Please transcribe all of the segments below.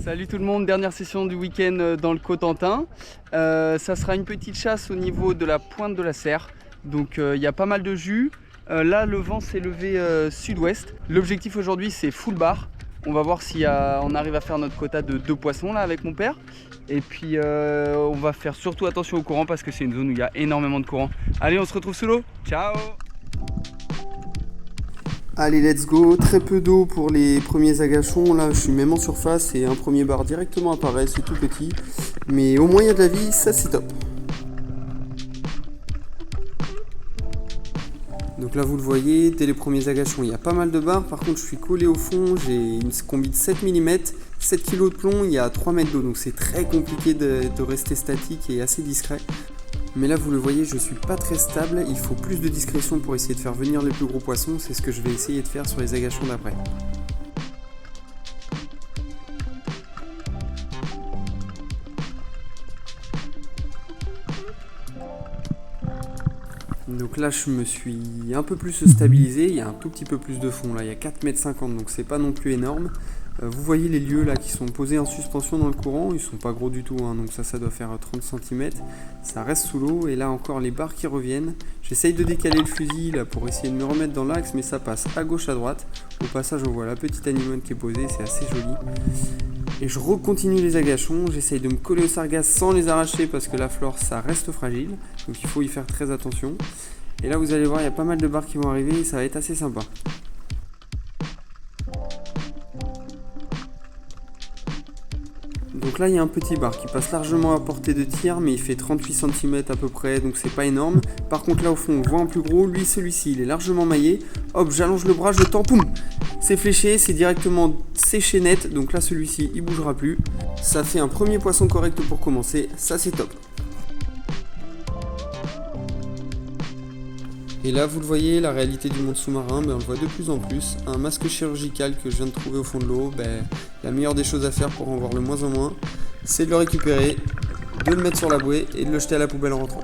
Salut tout le monde, dernière session du week-end dans le Cotentin. Ça sera une petite chasse au niveau de la pointe de la Serre. Donc il y a pas mal de jus. Là le vent s'est levé sud-ouest. L'objectif aujourd'hui c'est full bar. On va voir si on arrive à faire notre quota de 2 poissons là avec mon père. Et puis on va faire surtout attention au courant parce que c'est une zone où il y a énormément de courant. Allez, on se retrouve sous l'eau. Ciao! Allez, let's go. Très peu d'eau pour les premiers agachons. Là, je suis même en surface et un premier bar directement apparaît. C'est tout petit. Mais au moins, il y a de la vie. Ça, c'est top. Donc là, vous le voyez, dès les premiers agachons, il y a pas mal de bars. Par contre, je suis collé au fond. J'ai une combi de 7 mm, 7 kg de plomb. Il y a 3 mètres d'eau. Donc, c'est très compliqué de rester statique et assez discret. Mais là vous le voyez, je suis pas très stable, il faut plus de discrétion pour essayer de faire venir les plus gros poissons, c'est ce que je vais essayer de faire sur les agachons d'après. Donc là je me suis un peu plus stabilisé, il y a un tout petit peu plus de fond, là il y a 4,50 m, donc c'est pas non plus énorme. Vous voyez les lieux là qui sont posés en suspension dans le courant, ils sont pas gros du tout, hein, donc ça doit faire 30 cm. Ça reste sous l'eau et là encore les barres qui reviennent. J'essaye de décaler le fusil là pour essayer de me remettre dans l'axe, mais ça passe à gauche à droite. Au passage on voit la petite anémone qui est posée, c'est assez joli. Et je recontinue les agachons, j'essaye de me coller aux sargasses sans les arracher parce que la flore ça reste fragile, donc il faut y faire très attention. Et là vous allez voir, il y a pas mal de barres qui vont arriver et ça va être assez sympa. Donc là il y a un petit bar qui passe largement à portée de tir, mais il fait 38 cm à peu près, donc c'est pas énorme. Par contre là au fond on voit un plus gros, lui celui-ci il est largement maillé. Hop, j'allonge le bras, je tends, poum, c'est fléché, c'est directement séché net, donc là celui-ci il bougera plus. Ça fait un premier poisson correct pour commencer, ça c'est top. Et là vous le voyez, la réalité du monde sous-marin, on le voit de plus en plus. Un masque chirurgical que je viens de trouver au fond de l'eau, la meilleure des choses à faire pour en voir le moins en moins, c'est de le récupérer, de le mettre sur la bouée et de le jeter à la poubelle en rentrant.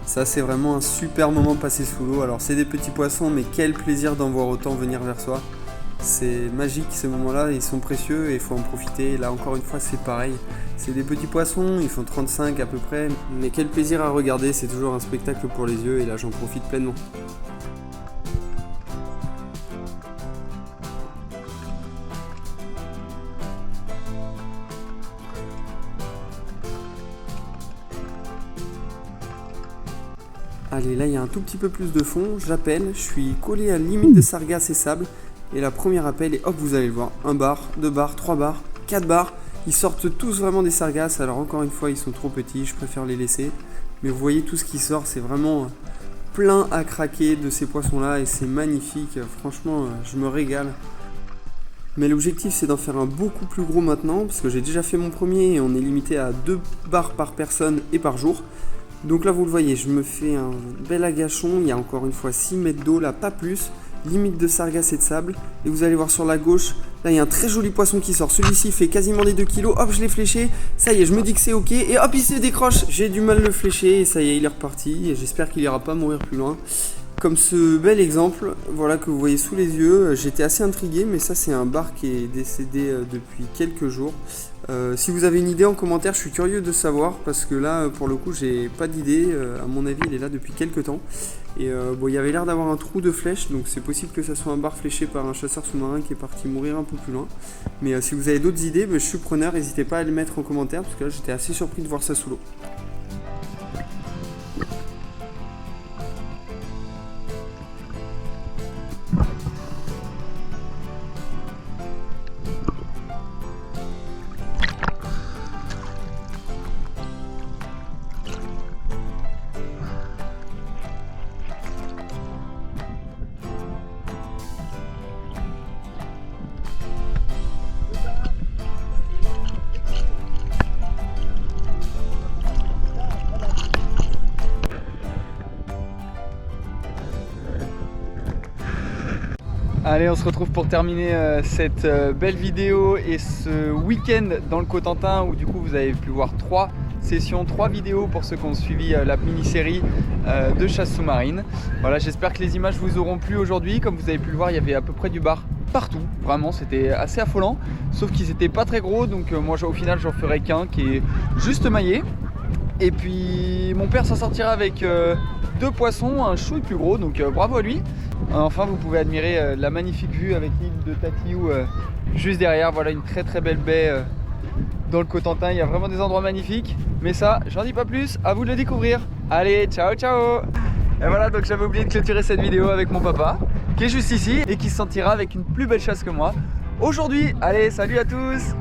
Ça c'est vraiment un super moment passé sous l'eau. Alors c'est des petits poissons, mais quel plaisir d'en voir autant venir vers soi. C'est magique ces moments-là, ils sont précieux et il faut en profiter. Là encore une fois c'est pareil. C'est des petits poissons, ils font 35 à peu près. Mais quel plaisir à regarder, c'est toujours un spectacle pour les yeux et là j'en profite pleinement. Allez, là il y a un tout petit peu plus de fond, j'appelle, je suis collé à la limite de sargasse et sable. Et la première appel, et hop, vous allez le voir, 1 bar, 2 bars, 3 bars, 4 bars. Ils sortent tous vraiment des sargasses, alors encore une fois ils sont trop petits, je préfère les laisser. Mais vous voyez tout ce qui sort, c'est vraiment plein à craquer de ces poissons là et c'est magnifique, franchement je me régale. Mais l'objectif c'est d'en faire un beaucoup plus gros maintenant, parce que j'ai déjà fait mon premier et on est limité à 2 bars par personne et par jour. Donc là vous le voyez, je me fais un bel agachon, il y a encore une fois 6 mètres d'eau là, pas plus, limite de sargasse et de sable. Et vous allez voir sur la gauche, là il y a un très joli poisson qui sort, celui-ci fait quasiment des 2 kg, hop je l'ai fléché, ça y est je me dis que c'est ok, et hop il se décroche, j'ai du mal à le flécher et ça y est il est reparti, et j'espère qu'il ira pas mourir plus loin. Comme ce bel exemple, voilà que vous voyez sous les yeux, j'étais assez intrigué, mais ça c'est un bar qui est décédé depuis quelques jours. Si vous avez une idée en commentaire, je suis curieux de savoir, parce que là pour le coup j'ai pas d'idée, à mon avis il est là depuis quelques temps. Et bon, il y avait l'air d'avoir un trou de flèche, donc c'est possible que ça soit un bar fléché par un chasseur sous-marin qui est parti mourir un peu plus loin. Mais si vous avez d'autres idées, je suis preneur, n'hésitez pas à les mettre en commentaire, parce que là j'étais assez surpris de voir ça sous l'eau. Allez, on se retrouve pour terminer cette belle vidéo et ce week-end dans le Cotentin où du coup vous avez pu voir 3 sessions, 3 vidéos pour ceux qui ont suivi la mini-série de chasse sous-marine. Voilà, j'espère que les images vous auront plu aujourd'hui. Comme vous avez pu le voir, il y avait à peu près du bar partout, vraiment c'était assez affolant, sauf qu'ils étaient pas très gros, donc moi au final j'en ferai qu'un qui est juste maillé. Et puis mon père s'en sortira avec 2 poissons, un chouille plus gros, donc bravo à lui. Enfin, vous pouvez admirer la magnifique vue avec l'île de Tatiou juste derrière. Voilà une très belle baie dans le Cotentin. Il y a vraiment des endroits magnifiques, mais ça j'en dis pas plus, à vous de le découvrir. Allez, ciao ciao. Et voilà, donc j'avais oublié de clôturer cette vidéo avec mon papa qui est juste ici et qui se sentira avec une plus belle chasse que moi aujourd'hui. Allez, salut à tous.